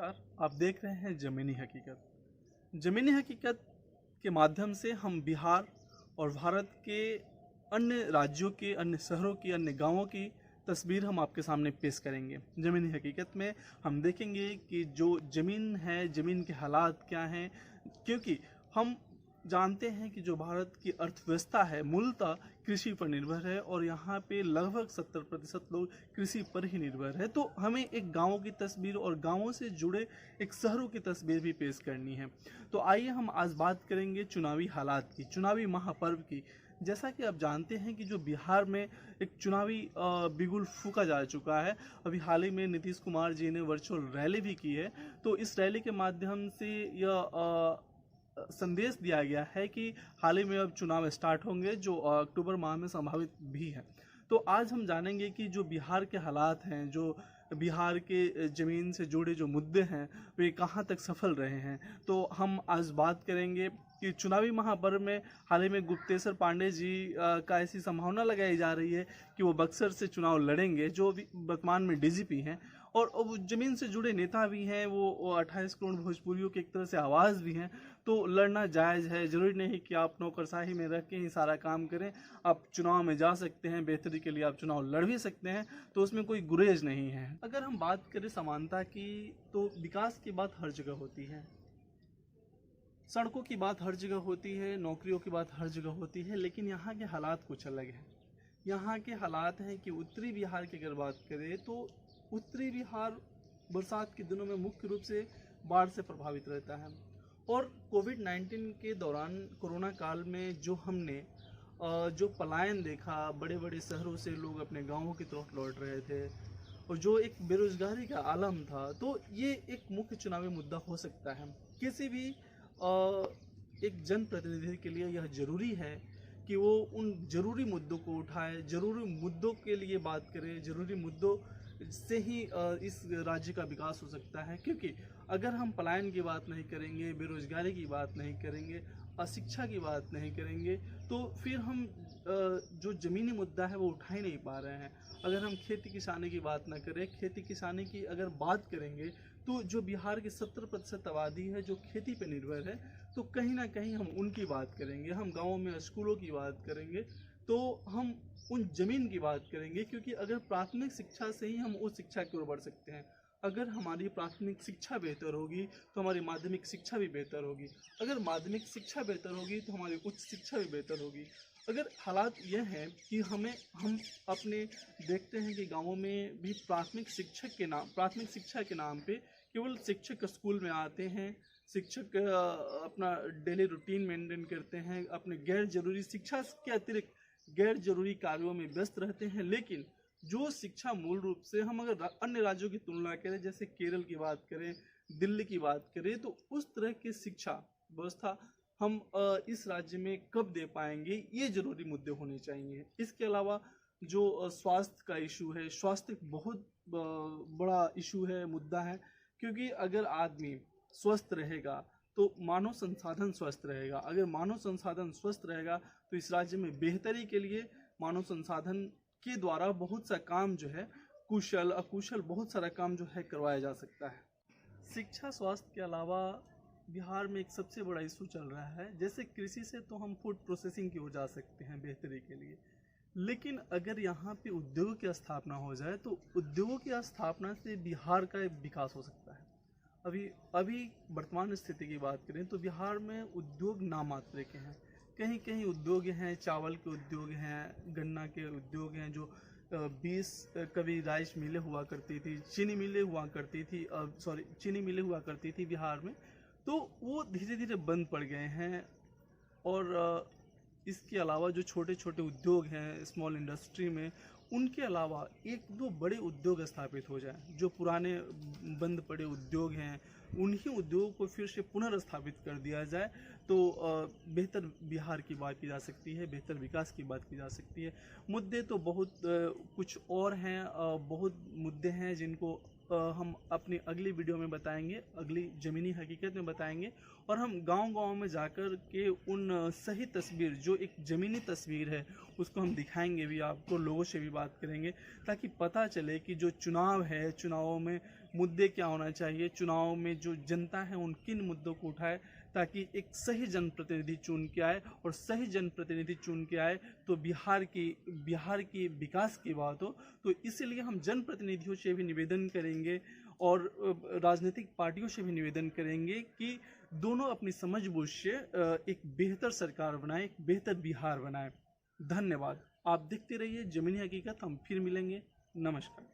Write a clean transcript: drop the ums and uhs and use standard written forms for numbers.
नमस्कार। आप देख रहे हैं ज़मीनी हकीकत। ज़मीनी हकीकत के माध्यम से हम बिहार और भारत के अन्य राज्यों के, अन्य शहरों की, अन्य गांवों की तस्वीर हम आपके सामने पेश करेंगे। ज़मीनी हकीकत में हम देखेंगे कि जो ज़मीन है, ज़मीन के हालात क्या हैं, क्योंकि हम जानते हैं कि जो भारत की अर्थव्यवस्था है मूलतः कृषि पर निर्भर है और यहाँ पे लगभग 70% लोग कृषि पर ही निर्भर है। तो हमें एक गाँव की तस्वीर और गाँवों से जुड़े एक शहरों की तस्वीर भी पेश करनी है। तो आइए हम आज बात करेंगे चुनावी हालात की, चुनावी महापर्व की। जैसा कि आप जानते हैं कि जो बिहार में एक चुनावी बिगुल फूंका जा चुका है। अभी हाल ही में नीतीश कुमार जी ने वर्चुअल रैली भी की है। तो इस रैली के माध्यम से यह संदेश दिया गया है कि हाल ही में अब चुनाव स्टार्ट होंगे जो अक्टूबर माह में संभावित भी है। तो आज हम जानेंगे कि जो बिहार के हालात हैं, जो बिहार के ज़मीन से जुड़े जो मुद्दे हैं वे कहाँ तक सफल रहे हैं। तो हम आज बात करेंगे कि चुनावी महापर्व में हाल ही में गुप्तेश्वर पांडे जी का ऐसी संभावना लगाई जा रही है कि वो बक्सर से चुनाव लड़ेंगे, जो वर्तमान में डीजीपी हैं और वो ज़मीन से जुड़े नेता भी हैं। वो 28 करोड़ भोजपुरियों की एक तरह से आवाज़ भी हैं। तो लड़ना जायज़ है, ज़रूरी नहीं कि आप नौकरशाही में रख के ही सारा काम करें। आप चुनाव में जा सकते हैं, बेहतरी के लिए आप चुनाव लड़ भी सकते हैं, तो उसमें कोई गुरेज नहीं है। अगर हम बात करें समानता की, तो विकास की बात हर जगह होती है, सड़कों की बात हर जगह होती है, नौकरियों की बात हर जगह होती है, लेकिन यहाँ के हालात कुछ अलग हैं। यहाँ के हालात हैं कि उत्तरी बिहार की अगर बात करें तो उत्तरी बिहार बरसात के दिनों में मुख्य रूप से बाढ़ से प्रभावित रहता है। और कोविड-19 के दौरान, कोरोना काल में जो हमने जो पलायन देखा, बड़े बड़े शहरों से लोग अपने गांवों की तरफ लौट रहे थे और जो एक बेरोजगारी का आलम था, तो ये एक मुख्य चुनावी मुद्दा हो सकता है। किसी भी एक जनप्रतिनिधि के लिए यह जरूरी है कि वो उन जरूरी मुद्दों को उठाए, जरूरी मुद्दों के लिए बात करे, जरूरी मुद्दों से ही इस राज्य का विकास हो सकता है। क्योंकि अगर हम पलायन की बात नहीं करेंगे, बेरोजगारी की बात नहीं करेंगे, अशिक्षा की बात नहीं करेंगे, तो फिर हम जो ज़मीनी मुद्दा है वो उठा ही नहीं पा रहे हैं। अगर हम खेती किसानी की बात ना करें, खेती किसानी की अगर बात करेंगे, तो जो बिहार की 70% आबादी है जो खेती पर निर्भर है, तो कहीं ना कहीं हम उनकी बात करेंगे, हम गाँवों में स्कूलों की बात करेंगे, तो हम उन ज़मीन की बात करेंगे। क्योंकि अगर प्राथमिक शिक्षा से ही हम उस शिक्षा की ओर बढ़ सकते हैं। अगर हमारी प्राथमिक शिक्षा बेहतर होगी तो हमारी माध्यमिक शिक्षा भी बेहतर होगी, अगर माध्यमिक शिक्षा बेहतर होगी तो हमारी उच्च शिक्षा भी बेहतर होगी। अगर हालात यह हैं कि हम अपने देखते हैं कि गाँवों में भी प्राथमिक शिक्षा के नाम पे केवल शिक्षक स्कूल में आते हैं, शिक्षक अपना डेली रूटीन मेंटेन करते हैं, अपने गैर जरूरी शिक्षा के अतिरिक्त गैर जरूरी कार्यों में व्यस्त रहते हैं। लेकिन जो शिक्षा मूल रूप से हम अगर अन्य राज्यों की तुलना करें, जैसे केरल की बात करें, दिल्ली की बात करें, तो उस तरह की शिक्षा व्यवस्था हम इस राज्य में कब दे पाएंगे, ये जरूरी मुद्दे होने चाहिए। इसके अलावा जो स्वास्थ्य का इशू है, स्वास्थ्य बहुत बड़ा इशू है, मुद्दा है। क्योंकि अगर आदमी स्वस्थ रहेगा तो मानव संसाधन स्वस्थ रहेगा, अगर मानव संसाधन स्वस्थ रहेगा तो इस राज्य में बेहतरी के लिए मानव संसाधन के द्वारा बहुत सा काम जो है, कुशल अकुशल बहुत सारा काम जो है करवाया जा सकता है। शिक्षा स्वास्थ्य के अलावा बिहार में एक सबसे बड़ा इशू चल रहा है, जैसे कृषि से तो हम फूड प्रोसेसिंग की ओर जा सकते हैं बेहतरी के लिए, लेकिन अगर यहाँ पे उद्योगों की स्थापना हो जाए तो उद्योगों की स्थापना से बिहार का विकास हो सकता है। अभी वर्तमान स्थिति की बात करें तो बिहार में उद्योग नामात्र के हैं। कहीं कहीं उद्योग हैं, चावल के उद्योग हैं, गन्ना के उद्योग हैं, जो 20 कभी राइस मिलें हुआ करती थी, चीनी मिलें हुआ करती थी, चीनी मिलें हुआ करती थी बिहार में, तो वो धीरे धीरे बंद पड़ गए हैं। और इसके अलावा जो छोटे छोटे उद्योग हैं स्मॉल इंडस्ट्री में, उनके अलावा एक दो बड़े उद्योग स्थापित हो जाएं। जो पुराने बंद पड़े उद्योग हैं उन्हीं उद्योगों को फिर से पुनर्स्थापित कर दिया जाए, तो बेहतर बिहार की बात की जा सकती है, बेहतर विकास की बात की जा सकती है। मुद्दे तो बहुत कुछ और हैं, बहुत मुद्दे हैं जिनको हम अपनी अगली वीडियो में बताएंगे, अगली ज़मीनी हकीकत में बताएंगे, और हम गांव-गांव में जाकर के उन सही तस्वीर, जो एक ज़मीनी तस्वीर है, उसको हम दिखाएंगे भी आपको, लोगों से भी बात करेंगे, ताकि पता चले कि जो चुनाव है, चुनावों में मुद्दे क्या होना चाहिए, चुनाव में जो जनता है उन किन मुद्दों को उठाए, ताकि एक सही जनप्रतिनिधि चुन के आए, और सही जनप्रतिनिधि चुन के आए तो बिहार की विकास की बात हो। तो इसलिए हम जनप्रतिनिधियों से भी निवेदन करेंगे और राजनीतिक पार्टियों से भी निवेदन करेंगे कि दोनों अपनी समझबूझ से एक बेहतर सरकार बनाए, एक बेहतर बिहार बनाए। धन्यवाद। आप देखते रहिए ज़मीनी हकीकत। हम फिर मिलेंगे। नमस्कार।